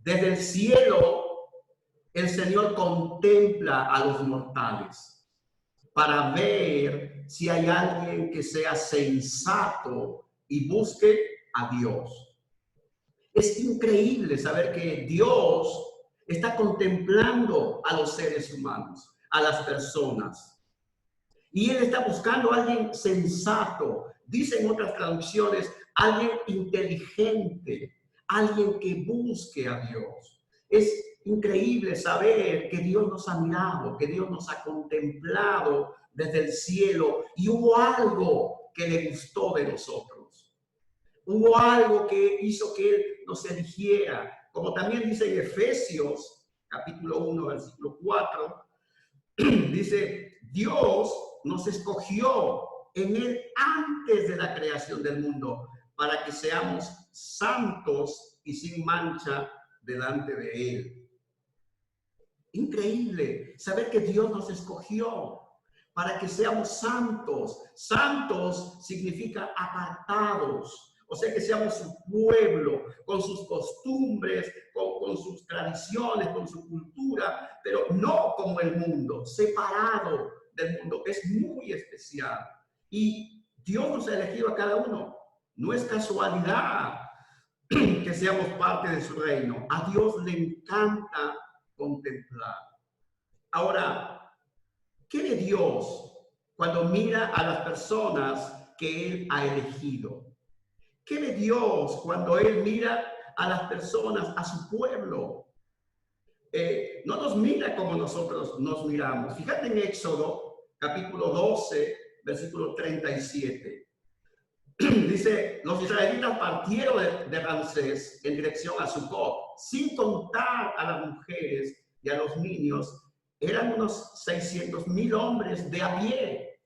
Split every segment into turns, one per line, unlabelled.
Desde el cielo, el Señor contempla a los mortales para ver si hay alguien que sea sensato y busque a Dios. Es increíble saber que Dios está contemplando a los seres humanos, a las personas. Y Él está buscando a alguien sensato. Dicen otras traducciones, alguien inteligente, alguien que busque a Dios. Es increíble saber que Dios nos ha mirado, que Dios nos ha contemplado desde el cielo y hubo algo que le gustó de nosotros. Hubo algo que hizo que Él nos eligiera. Como también dice en Efesios, capítulo 1, versículo 4, dice, Dios nos escogió en Él antes de la creación del mundo para que seamos santos y sin mancha delante de Él. Increíble saber que Dios nos escogió para que seamos santos. Santos significa apartados. O sea, que seamos su pueblo, con sus costumbres, con sus tradiciones, con su cultura, pero no como el mundo, separado del mundo. Es muy especial. Y Dios nos ha elegido a cada uno. No es casualidad que seamos parte de su reino. A Dios le encanta contemplar. Ahora, ¿qué de Dios cuando mira a las personas que Él ha elegido? ¿Qué ve Dios cuando Él mira a las personas, a su pueblo? No nos mira como nosotros nos miramos. Fíjate en Éxodo, capítulo 12, versículo 37. Dice, los israelitas partieron de Ramsés en dirección a Sucot, sin contar a las mujeres y a los niños. Eran unos 600,000 hombres de a pie.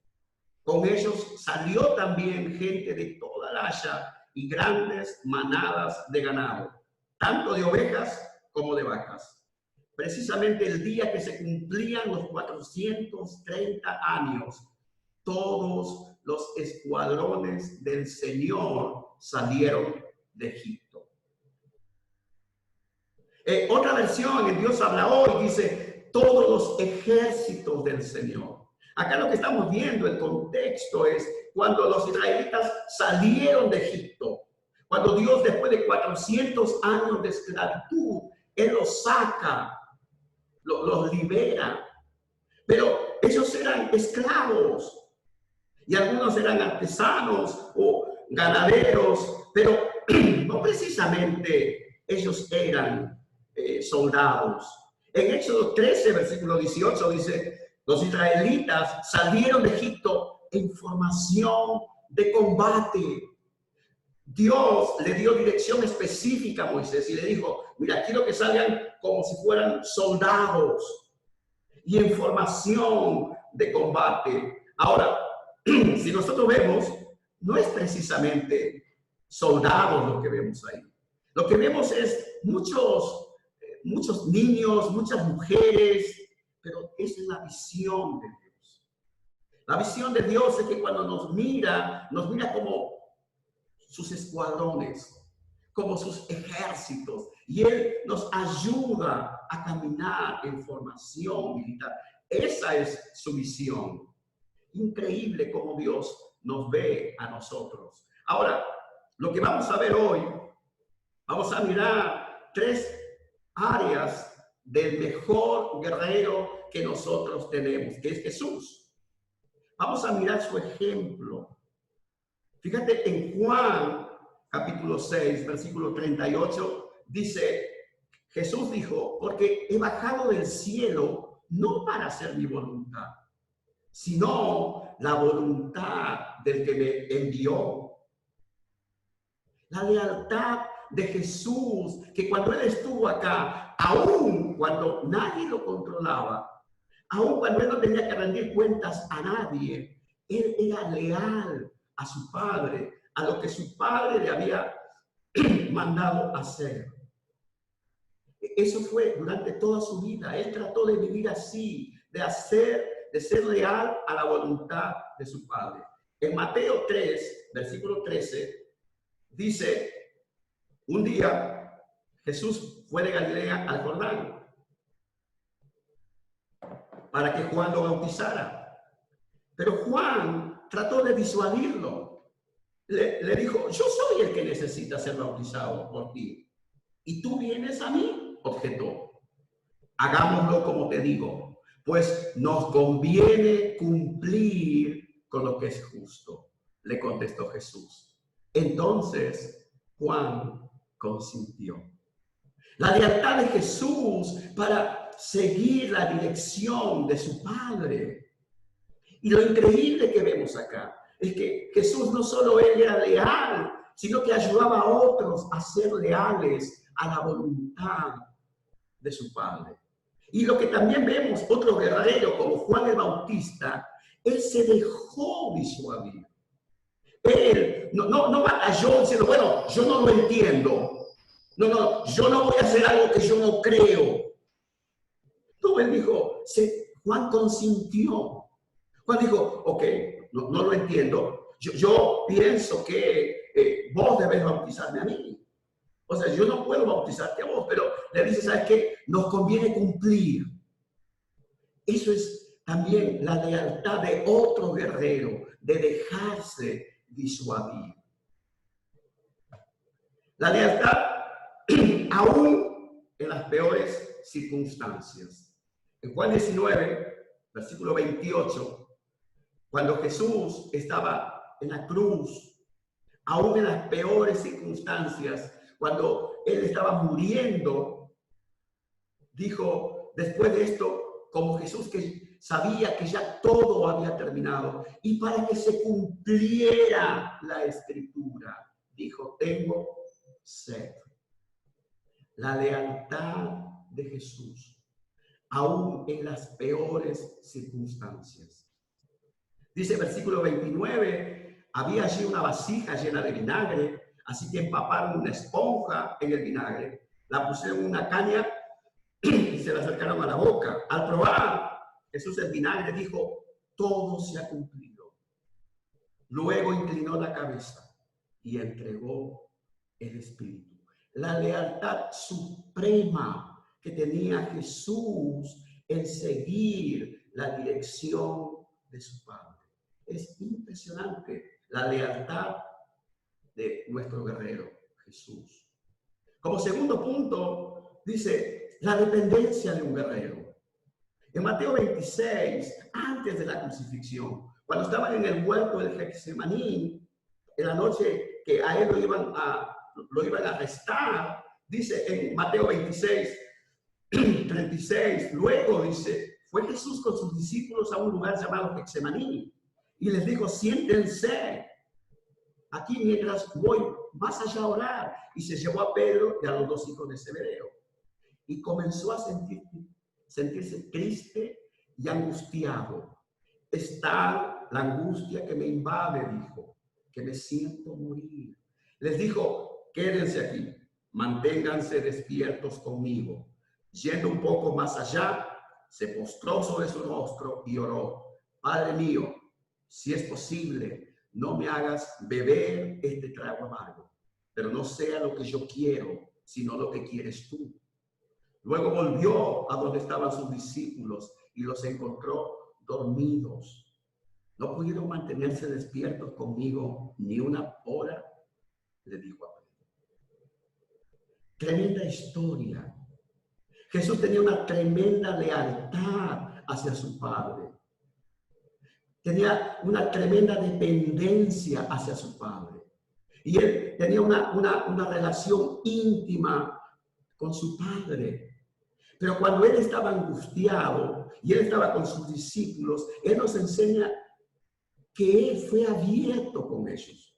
Con ellos salió también gente de toda la Haya y grandes manadas de ganado, tanto de ovejas como de vacas. Precisamente el día que se cumplían los 430 años, todos los escuadrones del Señor salieron de Egipto. Otra versión en Dios habla hoy dice, todos los ejércitos del Señor. Acá lo que estamos viendo, el contexto es cuando los israelitas salieron de Egipto, cuando Dios después de 400 años de esclavitud, Él los saca, los libera. Pero ellos eran esclavos y algunos eran artesanos o ganaderos, pero no precisamente ellos eran soldados. En Éxodo 13, versículo 18 dice, los israelitas salieron de Egipto en formación de combate. Dios le dio dirección específica a Moisés y le dijo, mira, quiero que salgan como si fueran soldados y en formación de combate. Ahora, si nosotros vemos, no es precisamente soldados lo que vemos ahí. Lo que vemos es muchos niños, muchas mujeres, pero es la visión de Dios. La visión de Dios es que cuando nos mira como sus escuadrones, como sus ejércitos, y Él nos ayuda a caminar en formación militar. Esa es su visión. Increíble cómo Dios nos ve a nosotros. Ahora, lo que vamos a ver hoy, vamos a mirar 3 áreas del mejor guerrero que nosotros tenemos, que es Jesús. Vamos a mirar su ejemplo. Fíjate en Juan, capítulo 6, versículo 38, dice, Jesús dijo, porque he bajado del cielo no para hacer mi voluntad, sino la voluntad del que me envió. La lealtad de Jesús, que cuando Él estuvo acá, aún cuando nadie lo controlaba, aún cuando Él no tenía que rendir cuentas a nadie, Él era leal a su Padre, a lo que su Padre le había mandado hacer. Eso fue durante toda su vida. Él trató de vivir así, de ser leal a la voluntad de su Padre. En Mateo 3, versículo 13, dice, un día Jesús fue de Galilea al Jordán para que Juan lo bautizara. Pero Juan trató de disuadirlo. Le dijo, yo soy el que necesita ser bautizado por ti. Y tú vienes a mí, objetó. Hagámoslo como te digo, pues nos conviene cumplir con lo que es justo, le contestó Jesús. Entonces Juan consintió. La lealtad de Jesús para seguir la dirección de su Padre. Y lo increíble que vemos acá es que Jesús no solo él era leal, sino que ayudaba a otros a ser leales a la voluntad de su Padre. Y lo que también vemos, otro guerrero como Juan el Bautista, él se dejó disuadir. Él no batalló diciendo, bueno, yo no lo entiendo. No, yo no voy a hacer algo que yo no creo. No, él dijo, Juan consintió. Juan dijo, ok, no lo entiendo. Yo pienso que vos debes bautizarme a mí. O sea, yo no puedo bautizarte a vos, pero le dice, ¿sabes qué? Nos conviene cumplir. Eso es también la lealtad de otro guerrero, de dejarse disuadir. La lealtad aún en las peores circunstancias. En Juan 19, versículo 28, cuando Jesús estaba en la cruz, aún en las peores circunstancias, cuando él estaba muriendo, dijo, después de esto, como Jesús que sabía que ya todo había terminado, y para que se cumpliera la escritura, dijo, tengo sed. La lealtad de Jesús, aún en las peores circunstancias. Dice versículo 29, había allí una vasija llena de vinagre, así que empaparon una esponja en el vinagre, la pusieron en una caña y se la acercaron a la boca. Al probar Jesús el vinagre dijo, todo se ha cumplido. Luego inclinó la cabeza y entregó el espíritu. La lealtad suprema que tenía Jesús en seguir la dirección de su Padre. Es impresionante la lealtad de nuestro guerrero Jesús. Como segundo punto, dice la dependencia de un guerrero. En Mateo 26, antes de la crucifixión, cuando estaban en el huerto del Getsemaní, en la noche que a él lo iban a arrestar, dice en Mateo 26, 36, luego dice, fue Jesús con sus discípulos a un lugar llamado Getsemaní y les dijo, siéntense aquí mientras voy más allá a orar. Y se llevó a Pedro y a los dos hijos de Zebedeo y comenzó a sentirse triste y angustiado. Está la angustia que me invade, dijo, que me siento morir. Les dijo, quédense aquí, manténganse despiertos conmigo. Yendo un poco más allá, se postró sobre su rostro y oró, Padre mío, si es posible, no me hagas beber este trago amargo, pero no sea lo que yo quiero, sino lo que quieres tú. Luego volvió a donde estaban sus discípulos y los encontró dormidos. No pudieron mantenerse despiertos conmigo ni una hora, le dijo a Pedro. Tremenda historia. Jesús tenía una tremenda lealtad hacia su Padre. Tenía una tremenda dependencia hacia su Padre. Y él tenía una relación íntima con su Padre. Pero cuando él estaba angustiado y él estaba con sus discípulos, él nos enseña que él fue abierto con ellos.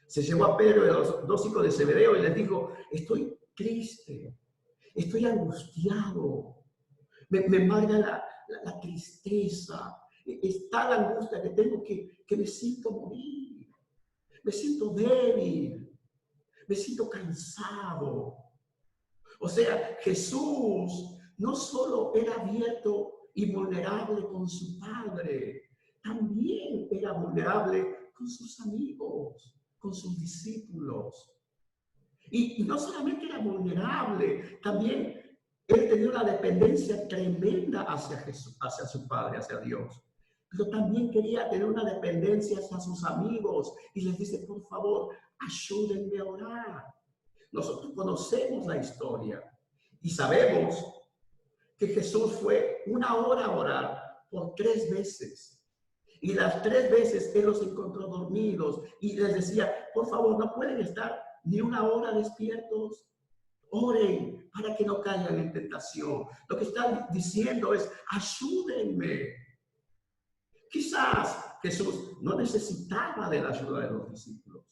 Se llevó a Pedro y a los dos hijos de Zebedeo y les dijo, estoy triste, estoy angustiado, me embarga la tristeza, está la angustia que tengo que me siento morir, me siento débil, me siento cansado. O sea, Jesús no solo era abierto y vulnerable con su Padre, también era vulnerable con sus amigos, con sus discípulos. Y no solamente era vulnerable, también él tenía una dependencia tremenda hacia Jesús, hacia su Padre, hacia Dios. Pero también quería tener una dependencia hacia sus amigos y les dice, por favor, ayúdenme a orar. Nosotros conocemos la historia y sabemos que Jesús fue 1 hora a orar por 3 veces. Y las 3 veces él los encontró dormidos y les decía, por favor, no pueden estar ni 1 hora despiertos. Oren para que no caigan en tentación. Lo que está diciendo es, ayúdenme. Quizás Jesús no necesitaba de la ayuda de los discípulos.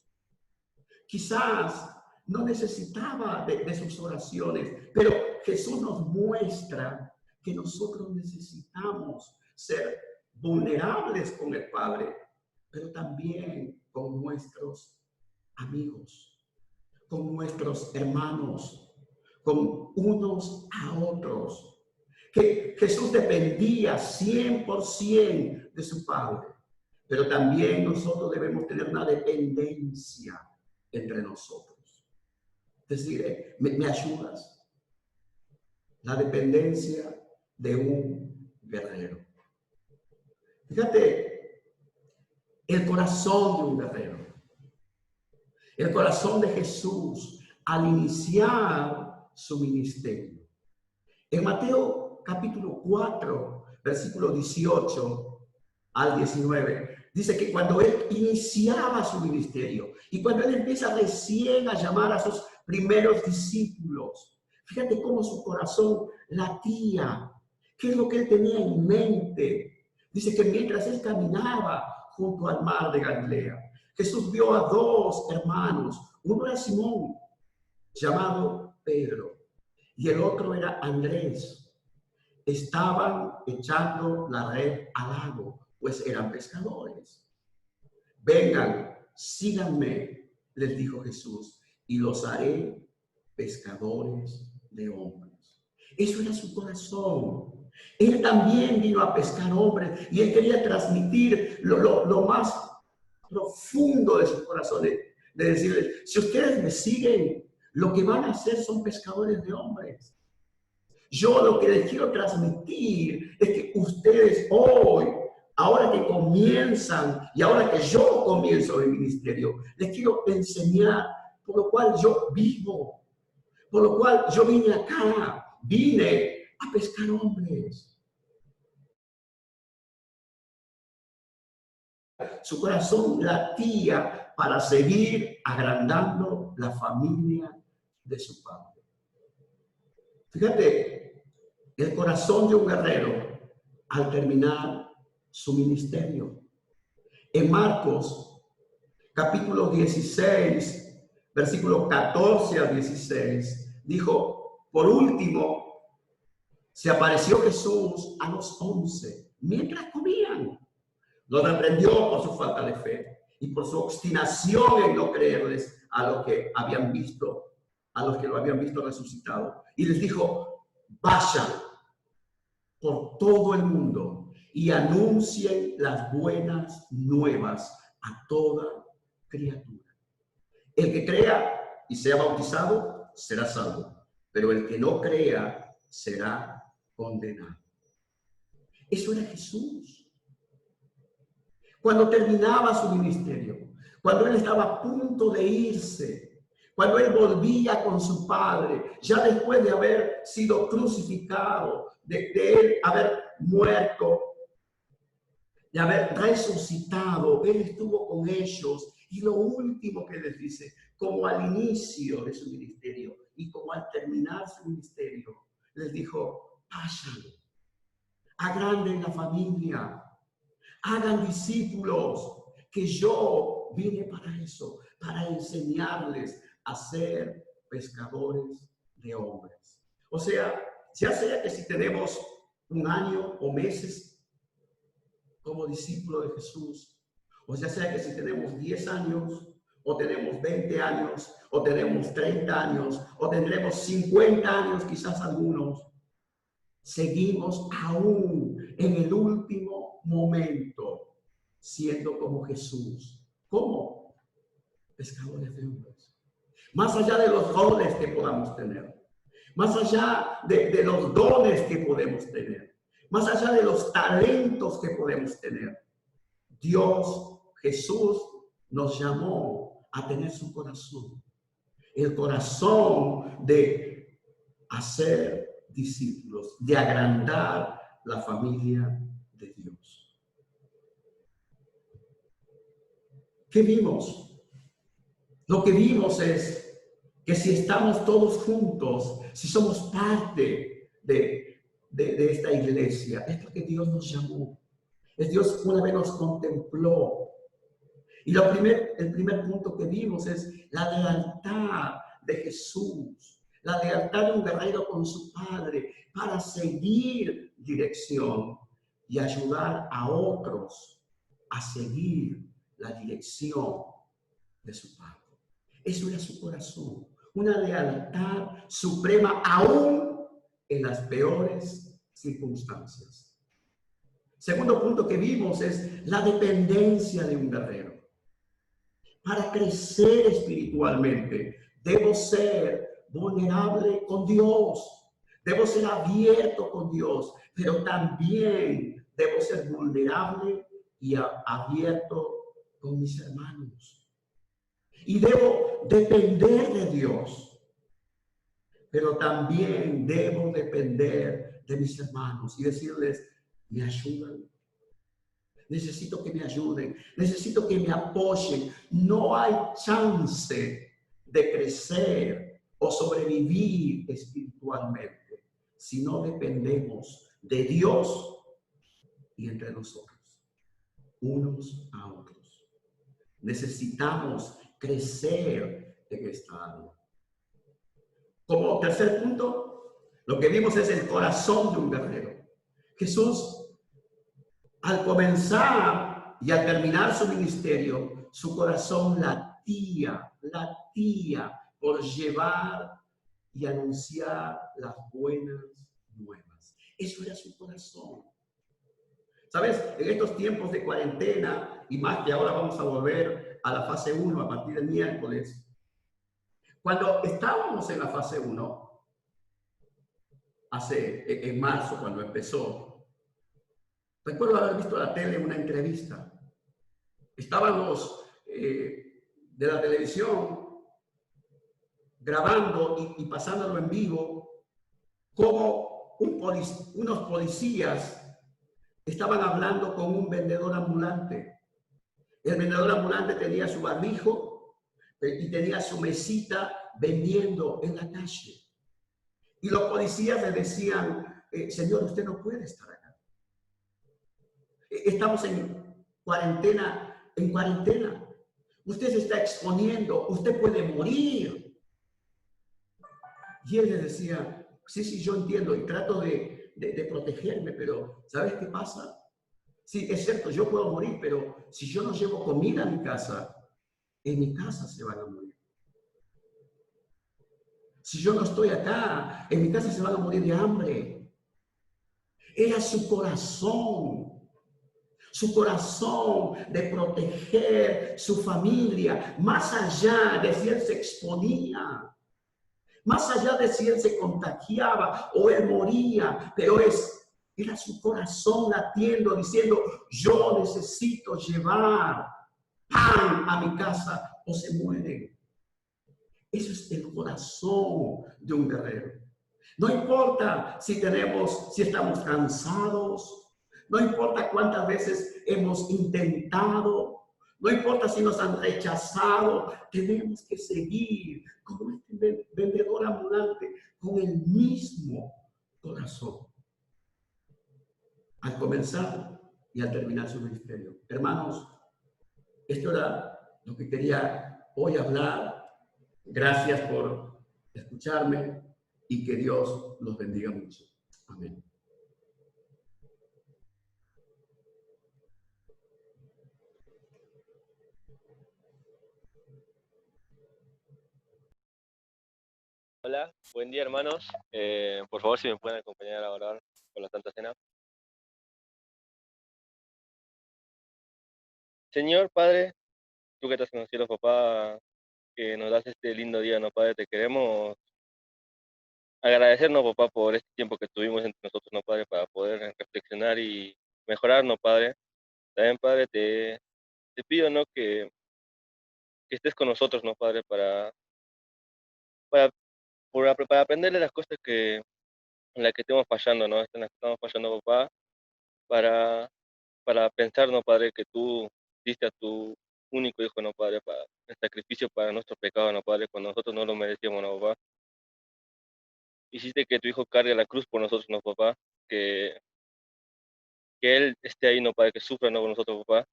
Quizás no necesitaba de sus oraciones, pero Jesús nos muestra que nosotros necesitamos ser vulnerables con el Padre, pero también con nuestros amigos, con nuestros hermanos, con unos a otros. Que Jesús dependía 100% de su Padre, pero también nosotros debemos tener una dependencia entre nosotros. Es decir, ¿me ayudas? La dependencia de un guerrero. Fíjate, el corazón de un guerrero. El corazón de Jesús al iniciar su ministerio. En Mateo capítulo 4, versículo 18 al 19, dice que cuando él iniciaba su ministerio y cuando él empieza recién a llamar a sus primeros discípulos, fíjate cómo su corazón latía, qué es lo que él tenía en mente. Dice que mientras él caminaba junto al mar de Galilea, Jesús vio a 2 hermanos. Uno era Simón, llamado Pedro, y el otro era Andrés. Estaban echando la red al lago, pues eran pescadores. Vengan, síganme, les dijo Jesús, y los haré pescadores de hombres. Eso era su corazón. Él también vino a pescar hombres y él quería transmitir lo más profundo de su corazón, de decirles, si ustedes me siguen, lo que van a hacer son pescadores de hombres. Yo lo que les quiero transmitir es que ustedes hoy, ahora que comienzan y ahora que yo comienzo mi ministerio, les quiero enseñar por lo cual yo vivo, por lo cual yo vine acá, vine a pescar hombres. Su corazón latía para seguir agrandando la familia de su padre. Fíjate, el corazón de un guerrero al terminar su ministerio. En Marcos, capítulo 16, versículos 14 a 16, dijo, por último, se apareció Jesús a los 11 mientras comían. Los reprendió por su falta de fe y por su obstinación en no creerles a los que habían visto, a los que lo habían visto resucitado. Y les dijo, vayan por todo el mundo y anuncien las buenas nuevas a toda criatura. El que crea y sea bautizado será salvo, pero el que no crea será condenado. Eso era Jesús. Cuando terminaba su ministerio, cuando él estaba a punto de irse, cuando él volvía con su Padre, ya después de haber sido crucificado, de él haber muerto, de haber resucitado, él estuvo con ellos y lo último que les dice, como al inicio de su ministerio y como al terminar su ministerio, les dijo, vayan, agranden la familia, hagan discípulos, que yo vine para eso, para enseñarles a ser pescadores de hombres. O sea, ya sea que si tenemos 1 año o meses como discípulo de Jesús, o ya sea que si tenemos 10 años, o tenemos 20 años, o tenemos 30 años, o tendremos 50 años quizás algunos, seguimos aún en el último momento siendo como Jesús. ¿Cómo? Pescadores de hombres. más allá de los roles que podamos tener, más allá de los dones que podemos tener, más allá de los talentos que podemos tener. Dios, Jesús, nos llamó a tener su corazón, el corazón de hacer discípulos, de agrandar la familia de Dios. ¿Qué vimos? Lo que vimos es que si estamos todos juntos, si somos parte de esta iglesia, es porque Dios nos llamó. Es Dios una vez nos contempló. Y el primer punto que vimos es la lealtad de Jesús, la lealtad de un guerrero con su Padre para seguir dirección y ayudar a otros a seguir la dirección de su Padre. Eso era su corazón, una lealtad suprema aún en las peores circunstancias. Segundo punto que vimos es la dependencia de un guerrero. Para crecer espiritualmente, debo ser vulnerable con Dios, debo ser abierto con Dios, pero también debo ser vulnerable y abierto con mis hermanos. Y debo depender de Dios, pero también debo depender de mis hermanos y decirles, me ayudan. Necesito que me ayuden, necesito que me apoyen. No hay chance de crecer o sobrevivir espiritualmente si no dependemos de Dios y entre nosotros, unos a otros. Necesitamos crecer en esta área. Como tercer punto, lo que vimos es el corazón de un guerrero. Jesús, al comenzar y al terminar su ministerio, su corazón latía por llevar y anunciar las buenas nuevas. Eso era su corazón. ¿Sabes? En estos tiempos de cuarentena, y más que ahora vamos a volver a la fase 1 a partir del miércoles, cuando estábamos en la fase 1, en marzo, cuando empezó, recuerdo haber visto a la tele una entrevista. Estaban los de la televisión grabando y pasándolo en vivo, como unos policías estaban hablando con un vendedor ambulante. El vendedor ambulante tenía su barbijo y tenía su mesita vendiendo en la calle. Y los policías le decían, señor, usted no puede estar acá. Estamos en cuarentena, Usted se está exponiendo, usted puede morir. Y él le decía, sí, yo entiendo y trato de protegerme, pero ¿sabes qué pasa? Sí, es cierto, yo puedo morir, pero si yo no llevo comida a mi casa, en mi casa se van a morir. Si yo no estoy acá, en mi casa se van a morir de hambre. Era su corazón de proteger su familia, más allá de si él se exponía, más allá de si él se contagiaba o él moría, pero era su corazón latiendo, diciendo, yo necesito llevar pan a mi casa o se mueren. Eso es el corazón de un guerrero. No importa si estamos cansados, no importa cuántas veces hemos intentado, no importa si nos han rechazado, tenemos que seguir como este vendedor ambulante con el mismo corazón. Al comenzar y al terminar su ministerio. Hermanos, esto era lo que quería hoy hablar. Gracias por escucharme y que Dios los bendiga mucho. Amén.
Hola, buen día hermanos. Por favor, si me pueden acompañar a orar por la Santa Cena. Señor Padre, tú que estás en los cielos, papá, que nos das este lindo día, ¿no, Padre? Te queremos agradecernos, papá, por este tiempo que tuvimos entre nosotros, ¿no, Padre? Para poder reflexionar y mejorar, ¿no, Padre? También, Padre, te pido, ¿no? Que estés con nosotros, ¿no, Padre? Para, para aprender de las cosas en las que estamos fallando, ¿no? En las que estamos fallando, papá, para, para pensar, ¿no, Padre? Que tú diste a tu único Hijo, ¿no, Padre? Para el sacrificio para nuestros pecados, ¿no, Padre? Cuando nosotros no lo merecíamos, ¿no, papá? Hiciste que tu Hijo cargue la cruz por nosotros, ¿no, papá? Que, que Él esté ahí, ¿no, Padre? Que sufra, ¿no, con nosotros, papá?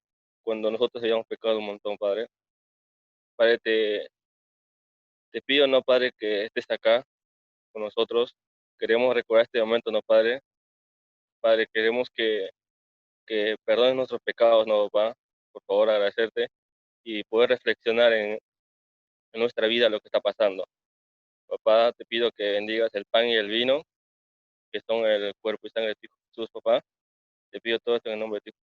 Cuando nosotros hayamos pecado un montón, Padre. Padre, te pido, ¿no, Padre? Que estés acá con nosotros. Queremos recordar este momento, ¿no, Padre? Padre, queremos que perdones nuestros pecados, ¿no, papá? Por favor, agradecerte y poder reflexionar en nuestra vida lo que está pasando. Papá, te pido que bendigas el pan y el vino, que son el cuerpo y sangre de tu Hijo Jesús, papá. Te pido todo esto en el nombre de tu Hijo